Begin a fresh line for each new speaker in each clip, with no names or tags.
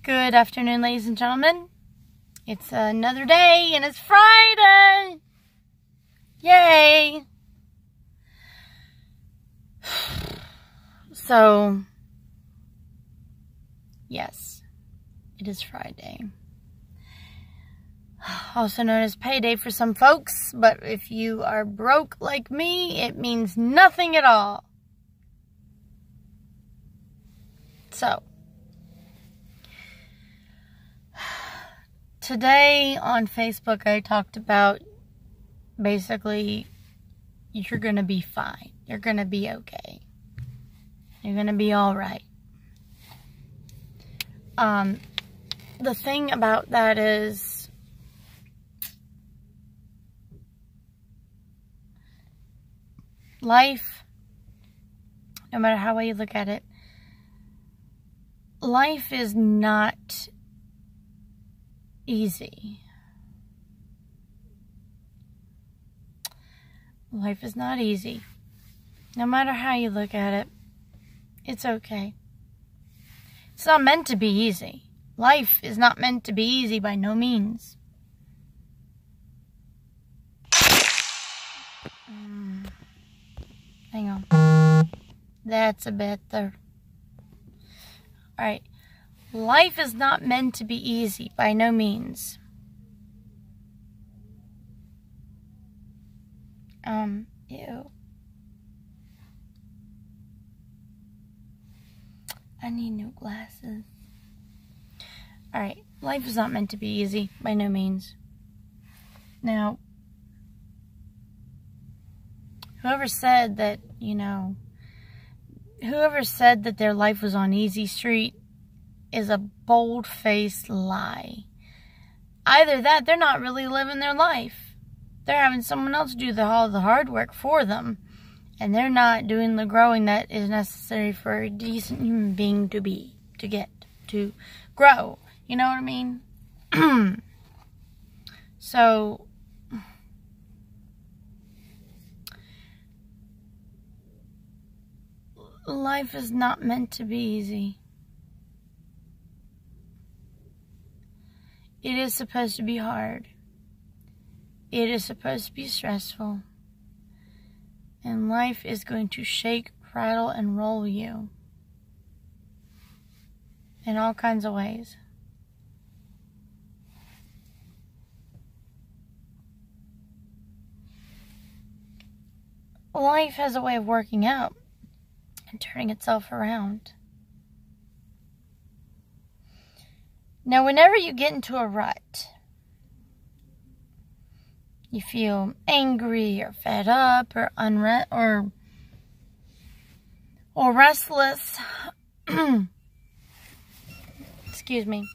Good afternoon, ladies and gentlemen. It's another day, and it's Friday! Yay! So, yes, it is Friday. Also known as payday for some folks, but if you are broke like me, it means nothing at all. So, today on Facebook, I talked about basically you're going to be fine. You're going to be okay. You're going to be all right. The thing about that is life, no matter how way you look at it, life is not easy. Life is not easy. No matter how you look at it, it's okay. It's not meant to be easy. Life is not meant to be easy by no means. Hang on. That's a better. Alright. Life is not meant to be easy by no means. Ew. I need new glasses. Alright, life is not meant to be easy by no means. Now, whoever said that, whoever said that their life was on easy street is a bold-faced lie. Either that, they're not really living their life. They're having someone else do all the hard work for them. And they're not doing the growing that is necessary for a decent human being to grow. You know what I mean? So, life is not meant to be easy. It is supposed to be hard. It is supposed to be stressful. And life is going to shake, rattle, and roll you. In all kinds of ways. Life has a way of working out and turning itself around. Now, whenever you get into a rut, you feel angry or fed up or or restless. Excuse me.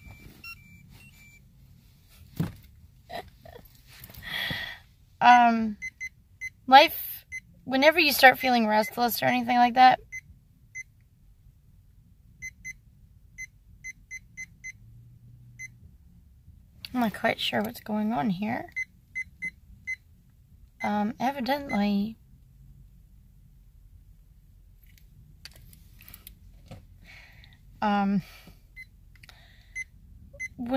Life, whenever you start feeling restless or anything like that, I'm not quite sure what's going on here. Evidently, when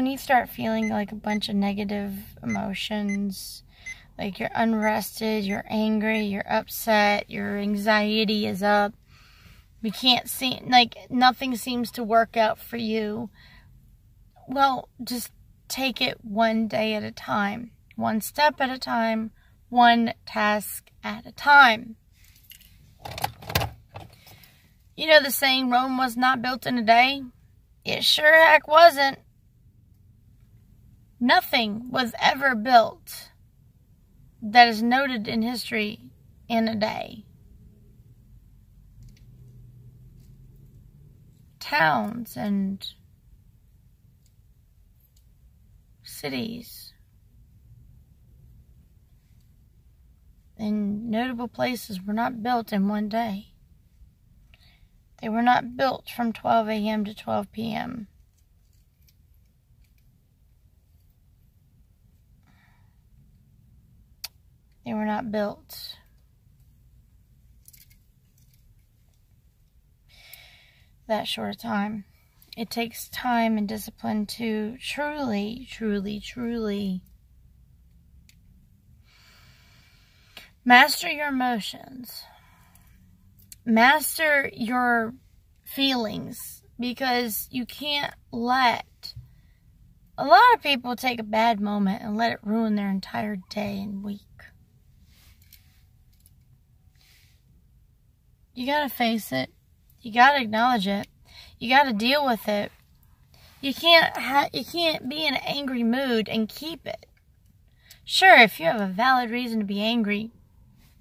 you start feeling like a bunch of negative emotions, like you're unrested, you're angry, you're upset, your anxiety is up, you can't see, like nothing seems to work out for you, well, just take it one day at a time, one step at a time, one task at a time. You know the saying, Rome was not built in a day? It sure heck wasn't. Nothing was ever built that is noted in history in a day. Towns and cities and notable places were not built in one day. They were not built from 12 a.m. to 12 p.m. They were not built that short a time. It takes time and discipline to truly, truly, truly master your emotions. Master your feelings, because you can't let a lot of people take a bad moment and let it ruin their entire day and week. You gotta face it. You gotta acknowledge it. You gotta deal with it. You can't be in an angry mood and keep it. Sure, if you have a valid reason to be angry,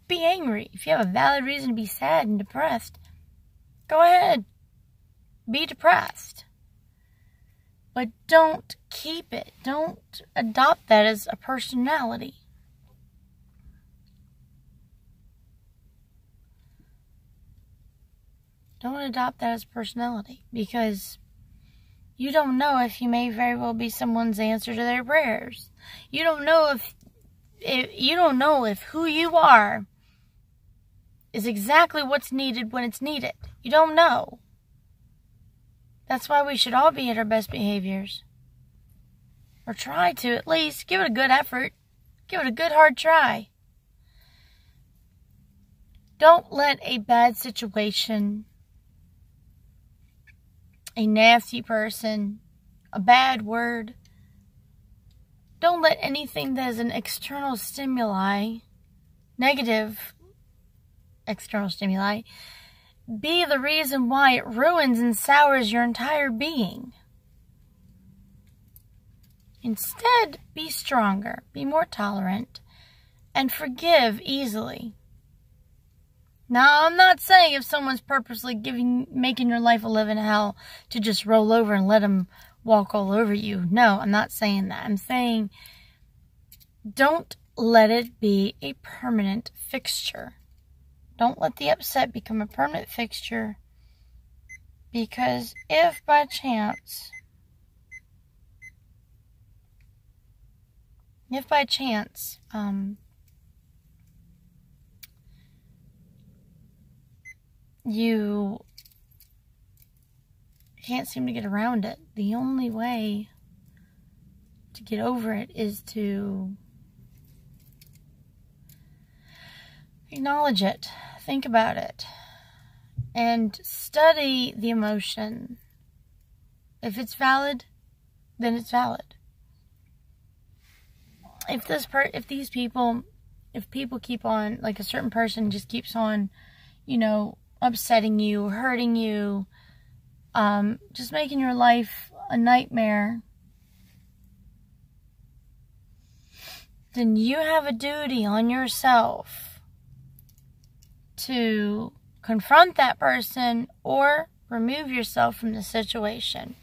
be angry. If you have a valid reason to be sad and depressed, go ahead. Be depressed. But don't keep it. Don't adopt that as a personality. Don't adopt that as personality, because you don't know if you may very well be someone's answer to their prayers. You don't know if who you are is exactly what's needed when it's needed. You don't know. That's why we should all be at our best behaviors. Or try to, at least. Give it a good effort. Give it a good hard try. Don't let a bad situation, a nasty person, a bad word, don't let anything that is an external stimuli, negative external stimuli, be the reason why it ruins and sours your entire being. Instead, be stronger, be more tolerant, and forgive easily. Now, I'm not saying if someone's purposely making your life a living hell to just roll over and let them walk all over you. No, I'm not saying that. I'm saying don't let it be a permanent fixture. Don't let the upset become a permanent fixture, because if by chance you can't seem to get around it, the only way to get over it is to acknowledge it, think about it, and study the emotion. If it's valid, then it's valid. If people keep on, like a certain person just keeps on, upsetting you, hurting you, just making your life a nightmare, then you have a duty on yourself to confront that person or remove yourself from the situation.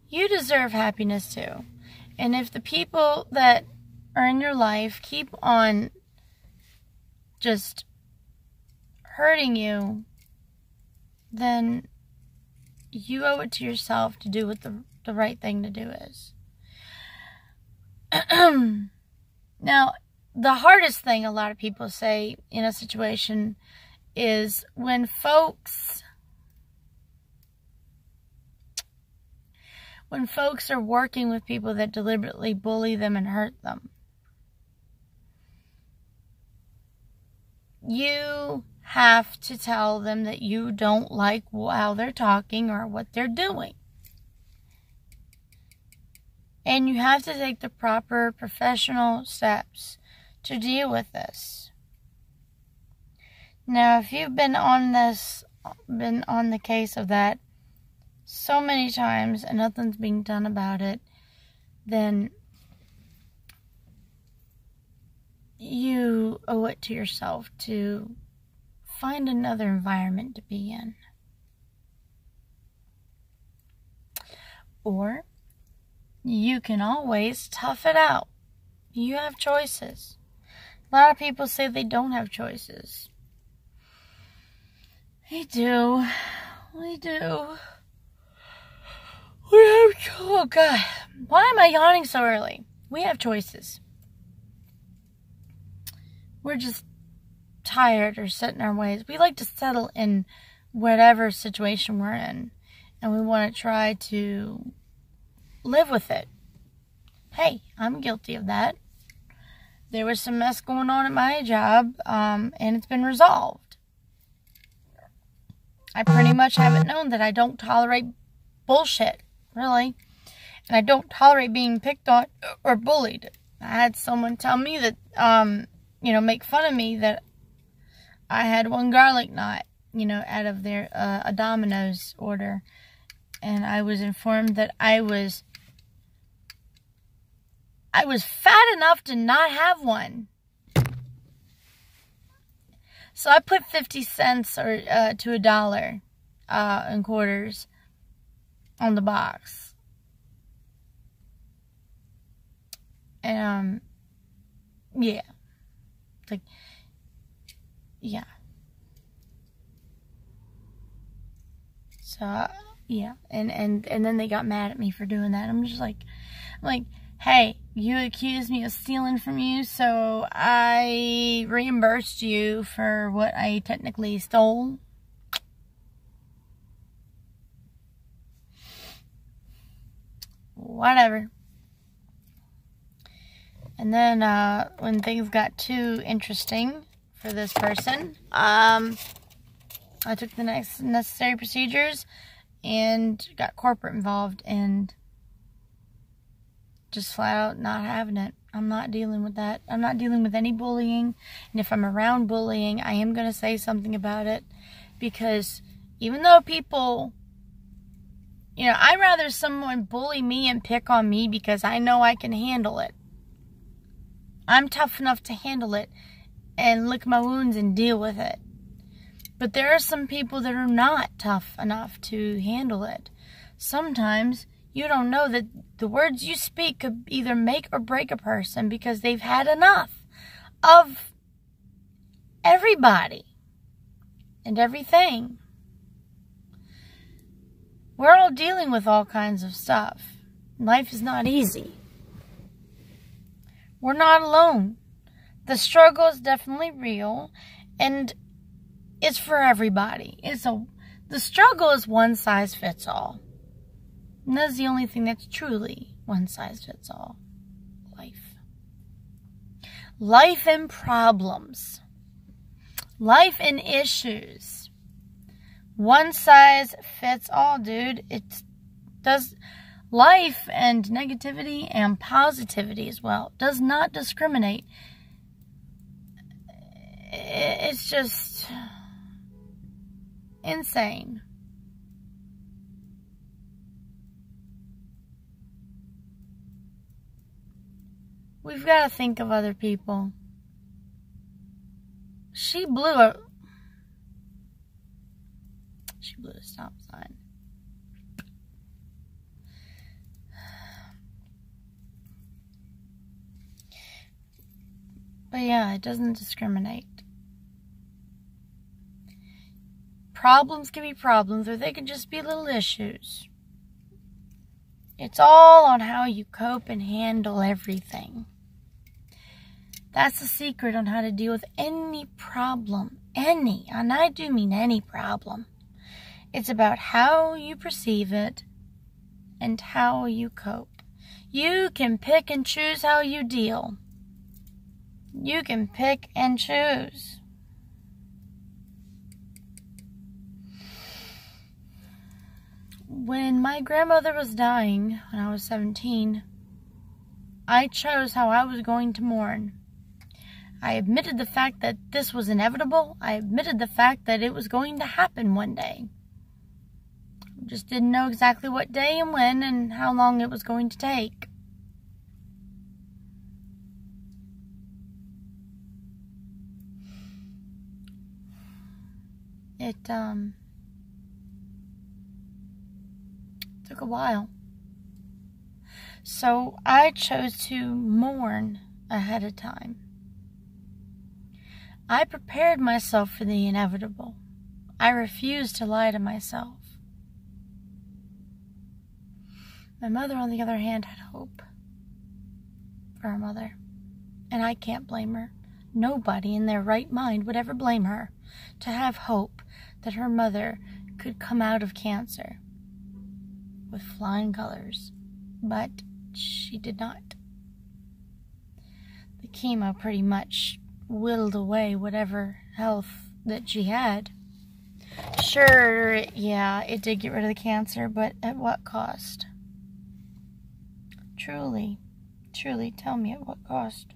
You deserve happiness too. And if the people that are in your life keep on just hurting you, then you owe it to yourself to do what the right thing to do is. Now, the hardest thing a lot of people say in a situation is when folks are working with people that deliberately bully them and hurt them. You have to tell them that you don't like how they're talking or what they're doing. And you have to take the proper professional steps to deal with this. Now, if you've been on the case of that so many times and nothing's being done about it, then you owe it to yourself to find another environment to be in. Or you can always tough it out. You have choices. A lot of people say they don't have choices. We do. We do. Oh God. Why am I yawning so early? We have choices. We're just tired or set in our ways. We like to settle in whatever situation we're in, and we want to try to live with it. Hey, I'm guilty of that. There was some mess going on at my job, and it's been resolved. I pretty much haven't known that I don't tolerate bullshit, really. And I don't tolerate being picked on or bullied. I had someone tell me that, make fun of me that I had one garlic knot, out of their, a Domino's order. And I was informed that I was fat enough to not have one. So I put 50 cents or to $1 in quarters on the box. And yeah. It's like, yeah. So yeah, and then they got mad at me for doing that. I'm like, hey, you accused me of stealing from you, so I reimbursed you for what I technically stole. Whatever. And then when things got too interesting for this person, I took the next necessary procedures and got corporate involved and just flat out not having it. I'm not dealing with that. I'm not dealing with any bullying. And if I'm around bullying, I am going to say something about it. Because even though people, I'd rather someone bully me and pick on me because I know I can handle it. I'm tough enough to handle it and lick my wounds and deal with it. But there are some people that are not tough enough to handle it. Sometimes you don't know that the words you speak could either make or break a person because they've had enough of everybody and everything. We're all dealing with all kinds of stuff. Life is not easy. We're not alone. The struggle is definitely real, and it's for everybody. The struggle is one size fits all. And that's the only thing that's truly one size fits all. Life. Life and problems. Life and issues. One size fits all, dude. Life and negativity and positivity as well does not discriminate. It's just insane. We've got to think of other people. She blew a stop sign. But yeah, it doesn't discriminate. Problems can be problems, or they can just be little issues. It's all on how you cope and handle everything. That's the secret on how to deal with any problem. Any, and I do mean any problem. It's about how you perceive it and how you cope. You can pick and choose how you deal. You can pick and choose. When my grandmother was dying, when I was 17, I chose how I was going to mourn. I admitted the fact that this was inevitable. I admitted the fact that it was going to happen one day. I just didn't know exactly what day and when and how long it was going to take. It took a while. So I chose to mourn ahead of time. I prepared myself for the inevitable. I refused to lie to myself. My mother, on the other hand, had hope for her mother. And I can't blame her. Nobody in their right mind would ever blame her to have hope that her mother could come out of cancer with flying colors. But she did not. The chemo pretty much whittled away whatever health that she had. Sure, yeah, it did get rid of the cancer, but at what cost? Truly, tell me at what cost?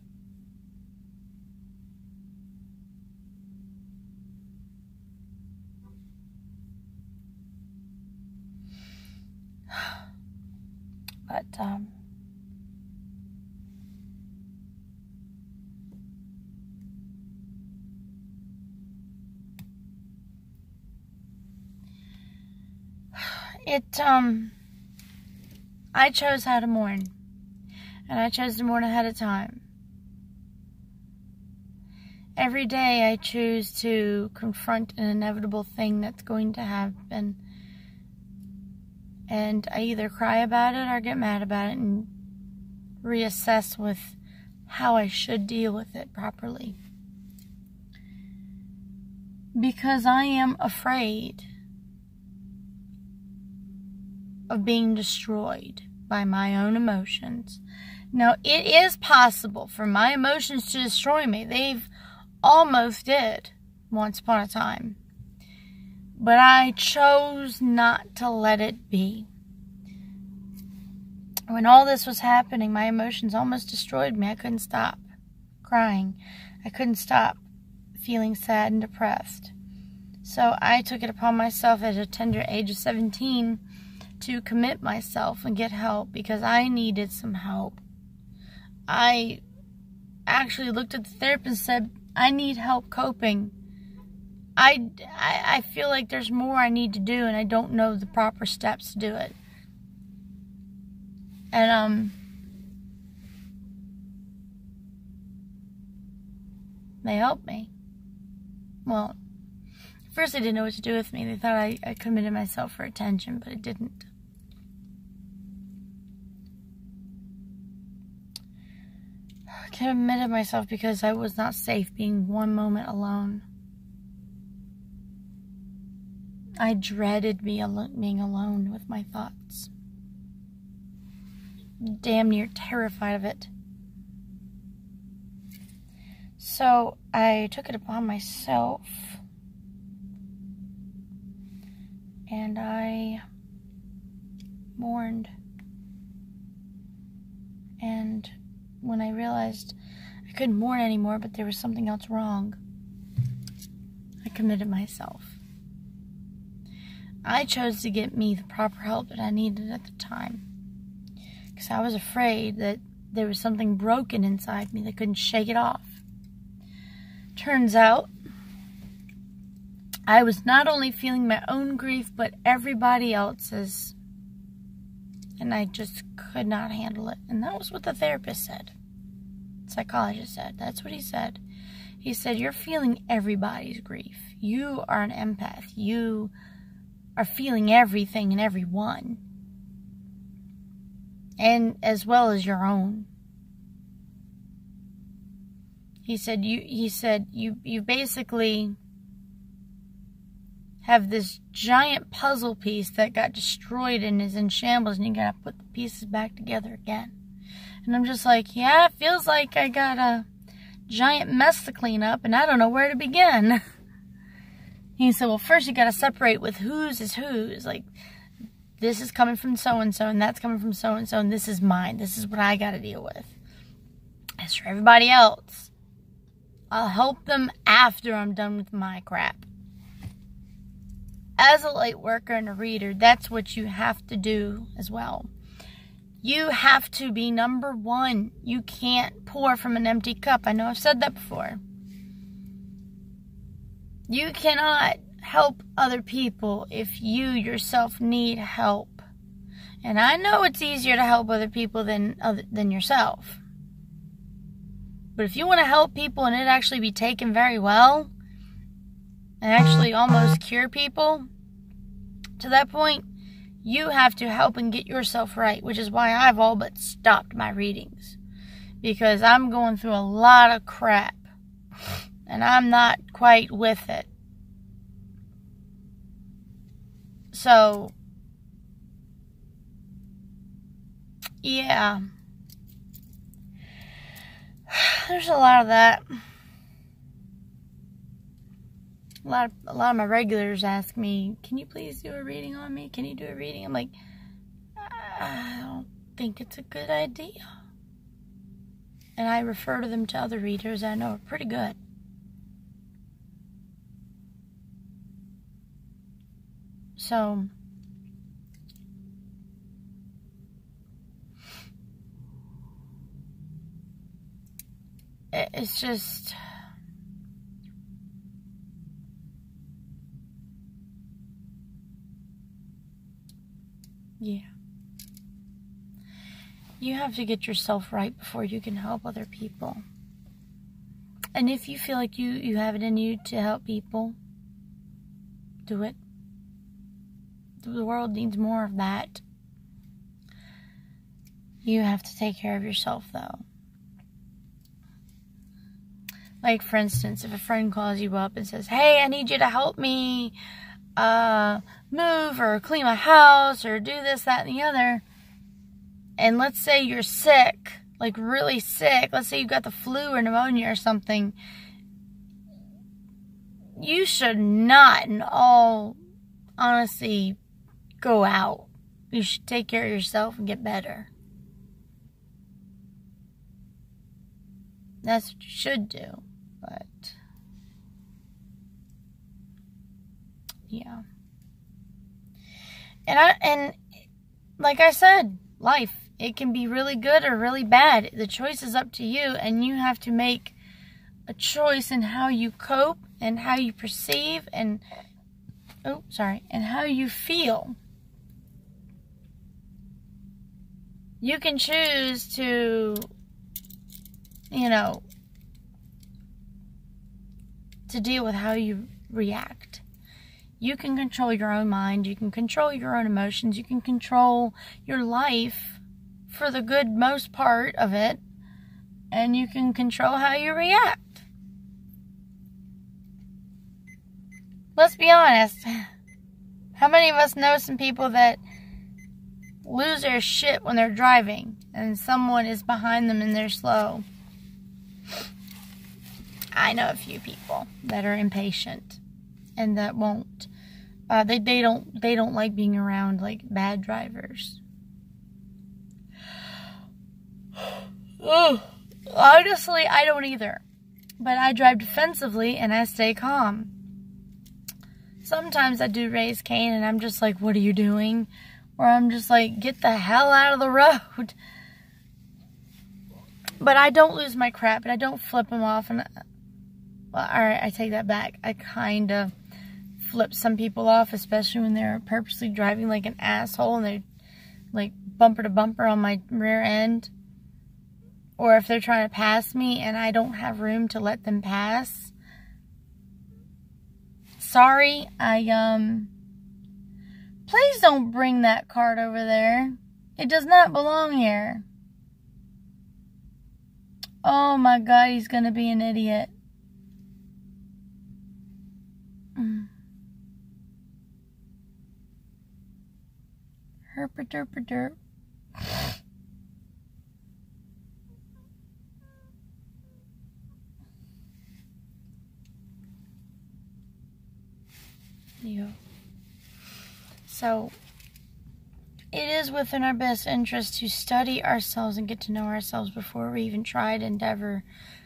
But, I chose how to mourn, and I chose to mourn ahead of time. Every day I choose to confront an inevitable thing that's going to happen, and I either cry about it or get mad about it and reassess with how I should deal with it properly. Because I am afraid of being destroyed by my own emotions. Now, it is possible for my emotions to destroy me. They've almost did once upon a time. But I chose not to let it be. When all this was happening, my emotions almost destroyed me. I couldn't stop crying. I couldn't stop feeling sad and depressed. So I took it upon myself at a tender age of 17 to commit myself and get help, because I needed some help. I actually looked at the therapist and said, I need help coping. I feel like there's more I need to do, and I don't know the proper steps to do it. And, they helped me. Well, first they didn't know what to do with me. They thought I committed myself for attention, but it didn't. I committed myself because I was not safe being one moment alone. I dreaded being alone with my thoughts. Damn near terrified of it. So I took it upon myself, and I mourned. And when I realized I couldn't mourn anymore, but there was something else wrong, I committed myself. I chose to get me the proper help that I needed at the time, because I was afraid that there was something broken inside me that couldn't shake it off. Turns out, I was not only feeling my own grief, but everybody else's. And I just could not handle it. And that was what the therapist said. Psychologist said. That's what he said. He said, you're feeling everybody's grief. You are an empath. You are feeling everything and everyone. And as well as your own. He said you basically have this giant puzzle piece that got destroyed and is in shambles, and you gotta put the pieces back together again. And I'm just like, yeah, it feels like I got a giant mess to clean up, and I don't know where to begin. He said, well, first you gotta separate with whose is whose. Like, this is coming from so-and-so, and that's coming from so-and-so, and this is mine. This is what I gotta deal with. As for everybody else, I'll help them after I'm done with my crap. As a light worker and a reader, that's what you have to do as well. You have to be number one. You can't pour from an empty cup. I know I've said that before. You cannot help other people if you yourself need help. And I know it's easier to help other people than yourself. But if you want to help people and it actually be taken very well, and actually almost cure people to that point, you have to help and get yourself right, which is why I've all but stopped my readings. Because I'm going through a lot of crap And I'm not quite with it. So, yeah. There's a lot of that. A lot of my regulars ask me, can you please do a reading on me? Can you do a reading? I'm like, I don't think it's a good idea. And I refer to them to other readers I know are pretty good. So, it's just, yeah. You have to get yourself right before you can help other people. And if you feel like you have it in you to help people, do it. The world needs more of that. You have to take care of yourself, though. Like, for instance, if a friend calls you up and says, hey, I need you to help me move or clean my house or do this, that, and the other. And let's say you're sick, like really sick. Let's say you've got the flu or pneumonia or something. You should not, in all honesty, go out. You should take care of yourself and get better. That's what you should do. But, yeah. And like I said, life, it can be really good or really bad. The choice is up to you, and you have to make a choice in how you cope and how you perceive and how you feel. You can choose to, to deal with how you react. You can control your own mind. You can control your own emotions. You can control your life for the good most part of it. And you can control how you react. Let's be honest. How many of us know some people that lose their shit when they're driving and someone is behind them and they're slow? I know a few people that are impatient and that won't. They don't like being around like bad drivers. Honestly, I don't either. But I drive defensively and I stay calm. Sometimes I do raise Cain and I'm just like, what are you doing? Or I'm just like, get the hell out of the road. But I don't lose my crap and I don't flip them off. And alright, I take that back. I kind of flip some people off, especially when they're purposely driving like an asshole and they're like bumper to bumper on my rear end. Or if they're trying to pass me and I don't have room to let them pass. Sorry, please don't bring that cart over there. It does not belong here. Oh my God, he's gonna be an idiot. Herpa-derpa-derp. Yeah. So, it is within our best interest to study ourselves and get to know ourselves before we even try to endeavor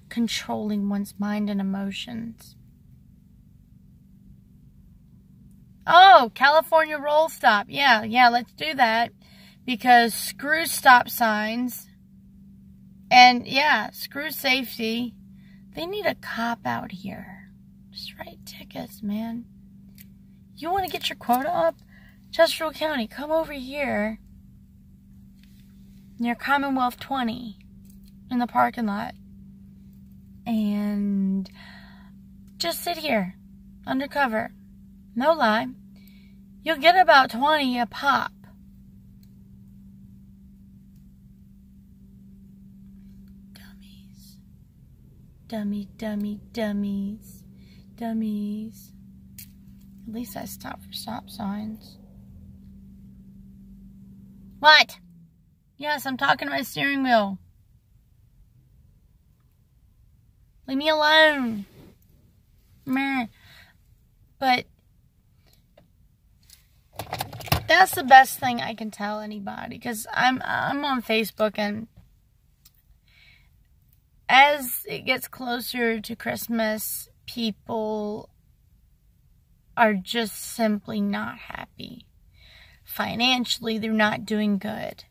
controlling one's mind and emotions. Oh, California roll stop. Yeah, let's do that. Because screw stop signs. And yeah, screw safety. They need a cop out here. Just write tickets, man. You want to get your quota up? Chesterfield County, come over here. Near Commonwealth 20. In the parking lot. And just sit here. Undercover. No lie. You'll get about 20 a pop. Dummies. Dummy, dummy, dummies. Dummies. At least I stopped for stop signs. What? Yes, I'm talking to my steering wheel. Leave me alone. Meh. But that's the best thing I can tell anybody, because I'm on Facebook, and as it gets closer to Christmas, people are just simply not happy. Financially, they're not doing good.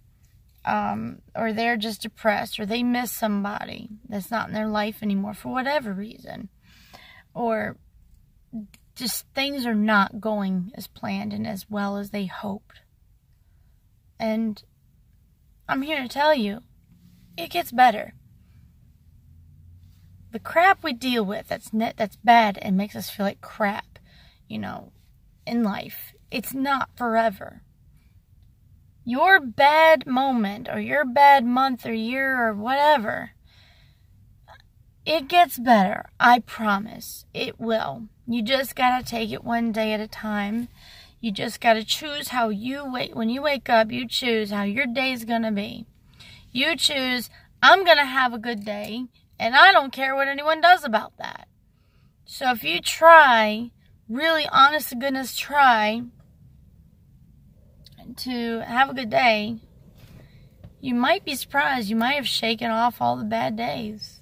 Or they're just depressed, or they miss somebody that's not in their life anymore for whatever reason. Or just things are not going as planned and as well as they hoped. And I'm here to tell you, it gets better. The crap we deal with that's bad and makes us feel like crap, in life, it's not forever. Your bad moment, or your bad month or year or whatever, it gets better. I promise. It will. You just gotta take it one day at a time. You just gotta choose how when you wake up, you choose how your day's gonna be. You choose, I'm gonna have a good day, and I don't care what anyone does about that. So if you try, really honest to goodness try to have a good day, you might be surprised. You might have shaken off all the bad days.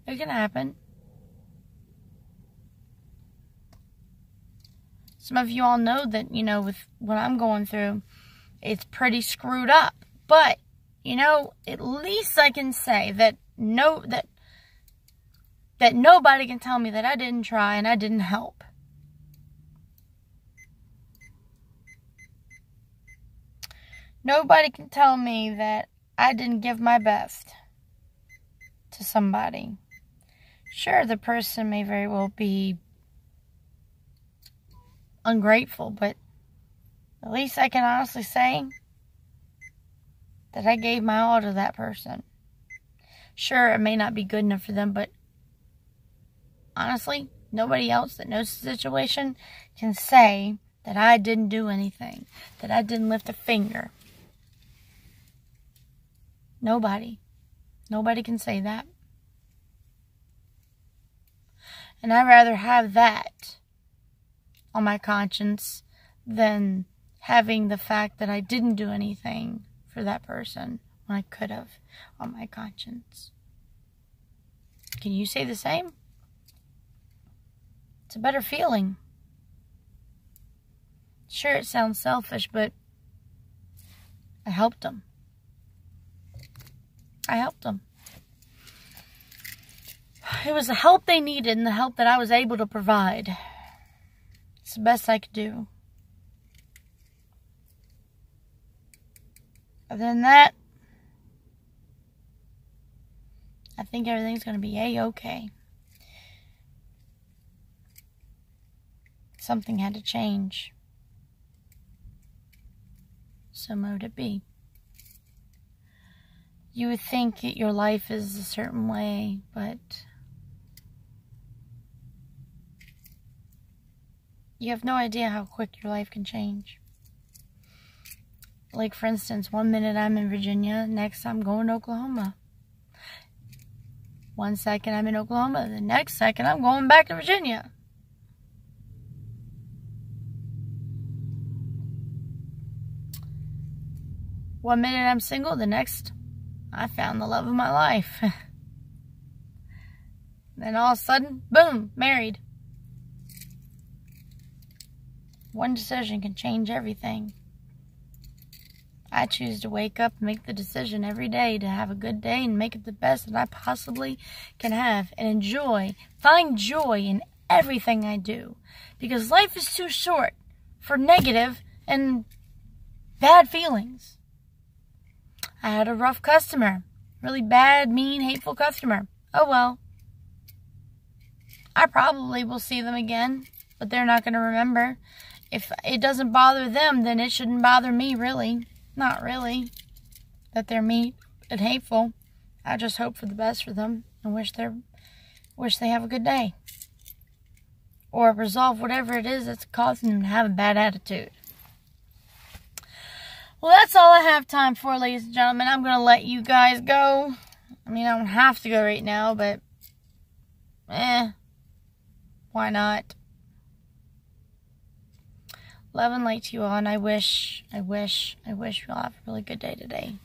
It can happen. Some of you all know that, with what I'm going through, it's pretty screwed up. But, at least I can say that nobody can tell me that I didn't try and I didn't help. Nobody can tell me that I didn't give my best to somebody. Sure, the person may very well be ungrateful, but at least I can honestly say that I gave my all to that person. Sure, it may not be good enough for them, but honestly, nobody else that knows the situation can say that I didn't do anything, that I didn't lift a finger. Nobody. Nobody can say that. And I'd rather have that on my conscience than having the fact that I didn't do anything for that person when I could have on my conscience. Can you say the same? It's a better feeling. Sure, it sounds selfish, but I helped them. I helped them. It was the help they needed and the help that I was able to provide. It's the best I could do. Other than that, I think everything's going to be A-okay. Something had to change. So mote it be. You would think that your life is a certain way, but you have no idea how quick your life can change. Like, for instance, one minute I'm in Virginia, next I'm going to Oklahoma. One second I'm in Oklahoma, the next second I'm going back to Virginia. One minute I'm single, the next I found the love of my life. Then all of a sudden, boom, married. One decision can change everything. I choose to wake up and make the decision every day to have a good day and make it the best that I possibly can have, and find joy in everything I do, because life is too short for negative and bad feelings. I had a rough customer, really bad, mean, hateful customer. Oh well. I probably will see them again, but they're not going to remember. If it doesn't bother them, then it shouldn't bother me, really. Not really. That they're mean and hateful. I just hope for the best for them and wish they have a good day. Or resolve whatever it is that's causing them to have a bad attitude. Well, that's all I have time for, ladies and gentlemen. I'm going to let you guys go. I mean, I don't have to go right now, but why not? Love and light to you all, and I wish you all have a really good day today.